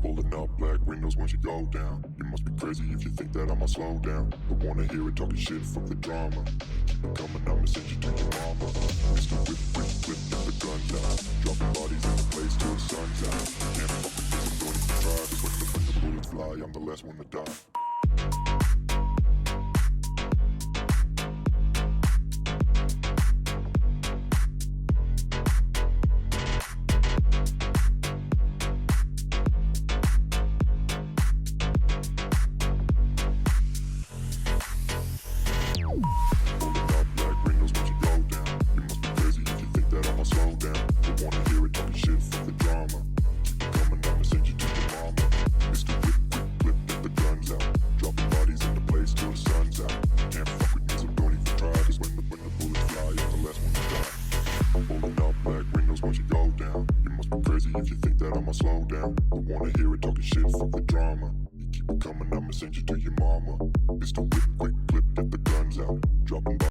Pulling up black windows once you go down. You must be crazy if you think that I'ma slow down. Don't wanna hear it talking shit, fuck the drama. Keep it coming, I'ma send you to your mama. Mr. Whip, whip, whip, get the guns out. Dropping bodies in the place till the sun's out. Can't fuck with this, I'm going to try. Cause when the bullets fly, I'm the last one to die. If you think that I'ma slow down, don't wanna hear it talking shit, fuck the drama. You keep it coming, I'ma send you to your mama. Mr. Whip, quick,